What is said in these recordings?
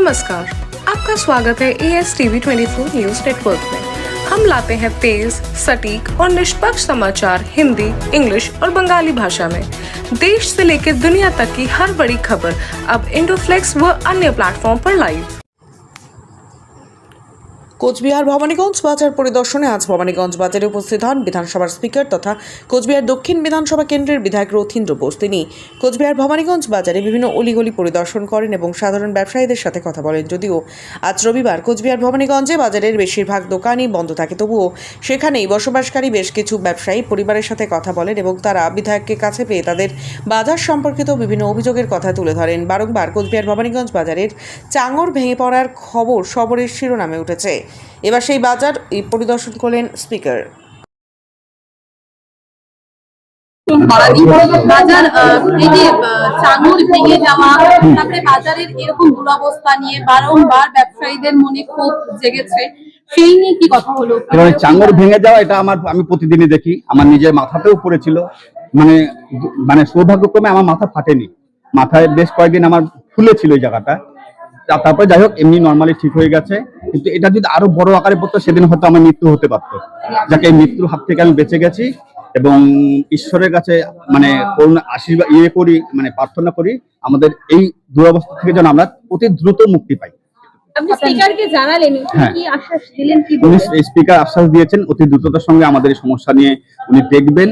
नमस्कार, आपका स्वागत है ASTV 24 न्यूज नेटवर्क में। हम लाते हैं तेज, सटीक और निष्पक्ष समाचार हिंदी, इंग्लिश और बंगाली भाषा में। देश से लेकर दुनिया तक की हर बड़ी खबर अब इंडोफ्लेक्स व अन्य प्लेटफॉर्म पर लाइव। কোচবিহার ভবানীগঞ্জ বাজার পরিদর্শনে আজ ভবানীগঞ্জ বাজারে উপস্থিত হন বিধানসভার স্পিকার তথা কোচবিহার দক্ষিণ বিধানসভা কেন্দ্রের বিধায়ক রথীন্দ্র বোস। তিনি কোচবিহার ভবানীগঞ্জ বাজারে বিভিন্ন অলিগলি পরিদর্শন করেন এবং সাধারণ ব্যবসায়ীদের সাথে কথা বলেন। যদিও আজ রবিবার কোচবিহার ভবানীগঞ্জে বাজারের বেশিরভাগ দোকানই বন্ধ থাকে, তবুও সেখানেই বসবাসকারী বেশ কিছু ব্যবসায়ী পরিবারের সাথে কথা বলেন এবং তারা বিধায়ককে কাছে পেয়ে তাদের বাজার সম্পর্কিত বিভিন্ন অভিযোগের কথা তুলে ধরেন। বারংবার কোচবিহার ভবানীগঞ্জ বাজারের চাঙড় ভেঙে পড়ার খবর সবরের শিরোনামে উঠেছে। এবার সেই বাজার পরিদর্শন করলেন স্পিকার। বাজার এই যে চাঙড় ভেঙে যাওয়া, তারপরে বাজারের এরকম দুরবস্থা নিয়ে বারংবার ব্যবসায়ীদের মনে ক্ষোভ জেগেছে, সেই নিয়ে কি কথা হলো? চাঙড় ভেঙে যাওয়া এটা আমি প্রতিদিনই দেখি, আমার নিজের মাথাতেও পড়েছিল। মানে সৌভাগ্যক্রমে আমার মাথা ফাটেনি, মাথায় বেশ কয়েকদিন আমার ফুলেছিল এই জায়গাটা। তারপরে যাই হোক এমনি নর্মালি ঠিক হয়ে গেছে, কিন্তু এটা যদি আরো বড় আকারে পড়তো সেদিন হয়তো আমার মৃত্যু হতে পারতো। যাকে এই মৃত্যুর হাত থেকে আমি বেঁচে গেছি এবং ঈশ্বরের কাছে মানে করুণা আশীর্বাদ করি, মানে প্রার্থনা করি আমাদের এই দুরবস্থা থেকে যেন আমরা অতি দ্রুত মুক্তি পাই। আপনি স্পিকারকে জানালেন, কি আশ্বাস দিলেন? উনি স্পিকার আশ্বাস দিয়েছেন অতি দ্রুততার সঙ্গে আমাদের এই সমস্যা নিয়ে উনি দেখবেন,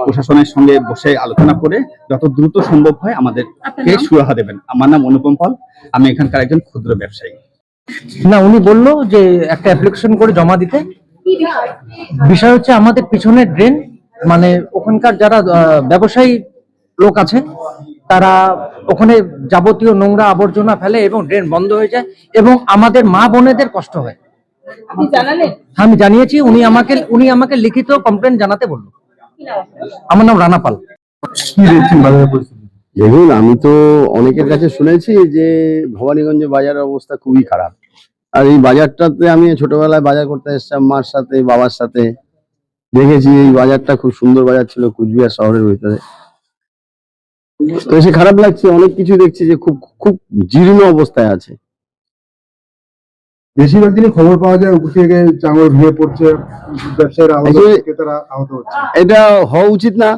প্রশাসনের সঙ্গে বসে আলোচনা করে যত দ্রুত সম্ভব হয় আমাদেরকে সুরাহা দেবেন। আমার নাম অনুপম পাল, আমি এখানকার একজন ক্ষুদ্র ব্যবসায়ী। না, উনি বললো যে একটা অ্যাপ্লিকেশন করে জমা দিতে। বিষয় হচ্ছে আমাদের পিছনের ড্রেন, মানে ওখানকার যারা ব্যবসায়ী লোক আছে তারা ওখানে যাবতীয় নোংরা আবর্জনা ফেলে এবং ড্রেন বন্ধ হয়ে যায় এবং আমাদের মা বোনেদের কষ্ট হয়। আমি জানিয়েছি, উনি আমাকে লিখিত কমপ্লেন জানাতে বললো। আমার নাম রানা পাল। দেখুন, আমি তো অনেকের কাছে শুনেছি যে ভবানীগঞ্জ বাজারের অবস্থা খুবই খারাপ। আর এই বাজারটাতে আমি ছোটবেলায় বাজার করতে এসেছিলাম মার সাথে, বাবার সাথে, দেখেছি এই বাজারটা খুব সুন্দর বাজার ছিল কুচবিহার শহরের ভিতরে। তো এসে খারাপ লাগছে, অনেক কিছু দেখছি যে খুব খুব জীর্ণ অবস্থায় আছে। বেশিরভাগ দিনই খবর পাওয়া যায় উপর থেকে চাঙড় ভেঙে পড়ছে, ব্যবসায়ীরা আহত হচ্ছে। এটা হওয়া উচিত না,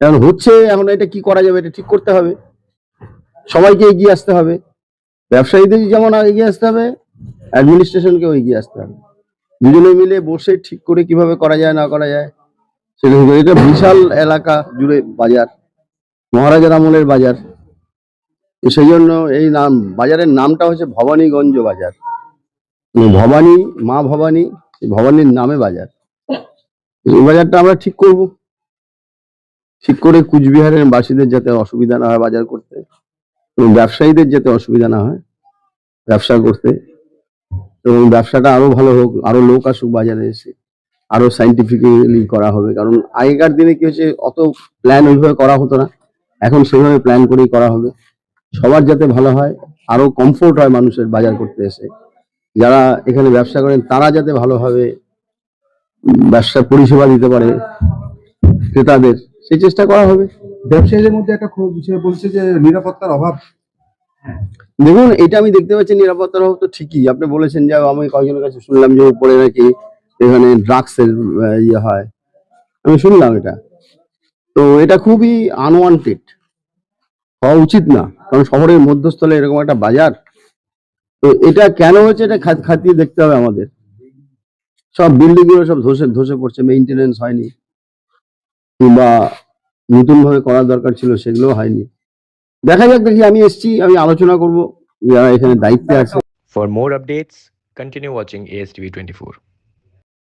এখন হচ্ছে। এখন এটা কি করা যাবে, এটা ঠিক করতে হবে, সবাইকে এগিয়ে আসতে হবে। ব্যবসায়ীদের যেমন এগিয়ে আসতে হবে, অ্যাডমিনিস্ট্রেশনকেও এগিয়ে আসতে হবে। দুজনে মিলে বসে ঠিক করে কিভাবে করা যায় না করা যায় সেটা। এটা বিশাল এলাকা জুড়ে বাজার, মহারাজার আমলের বাজার। সেই জন্য এই নাম, বাজারের নামটা হচ্ছে ভবানীগঞ্জ বাজার। ভবানী, মা ভবানী, ভবানীর নামে বাজার। এই বাজারটা আমরা ঠিক করব, ঠিক করে কুচবিহারের বাসীদের যাতে অসুবিধা না হয় বাজার করতে, এবং ব্যবসায়ীদের যাতে অসুবিধা না হয় ব্যবসা করতে, এবং ব্যবসাটা আরো ভালো হোক, আরো লোক আসুক বাজারে এসে, আরো সাইন্টিফিক্যালি করা হবে। কারণ আগেকার দিনে কি হচ্ছে, অত প্ল্যান ওইভাবে করা হতো না, এখন সেভাবে প্ল্যান করেই করা হবে। সবার যাতে ভালো হয়, আরো কমফোর্ট হয় মানুষের বাজার করতে এসে, যারা এখানে ব্যবসা করেন তারা যাতে ভালোভাবে ব্যবসা পরিষেবা দিতে পারে ক্রেতাদের, সেই চেষ্টা করা হবে। ব্যবসায়ীদের মধ্যে একটা খুব বিষয় বলছে যে নিরাপত্তার অভাব। দেখুন, এটা আমি দেখতে পাচ্ছি নিরাপত্তার অভাব তো ঠিকই। আপনি বলেছেন যে আমি কয়েকজনের কাছে শুনলাম যে উপরে নাকি এখানে ড্রাগসের ইয়ে হয়, আমি শুনলাম এটা। তো এটা খুবই আনওয়ান্টেড, হওয়া উচিত না। কারণ শহরের মধ্যস্থলে এরকম একটা বাজার, তো এটা কেন হচ্ছে এটা খাতিয়ে দেখতে হবে আমাদের। সব বিল্ডিং গুলো সব ধসে পড়ছে, মেইনটেনেন্স হয়নি, কিংবা নতুন ভাবে করার দরকার ছিল সেগুলো হয়নি। দেখা যাক, দেখি, আমি এসছি, আমি আলোচনা করব যারা এখানে দায়িত্বে আছে। For more updates, continue watching ASTV 24.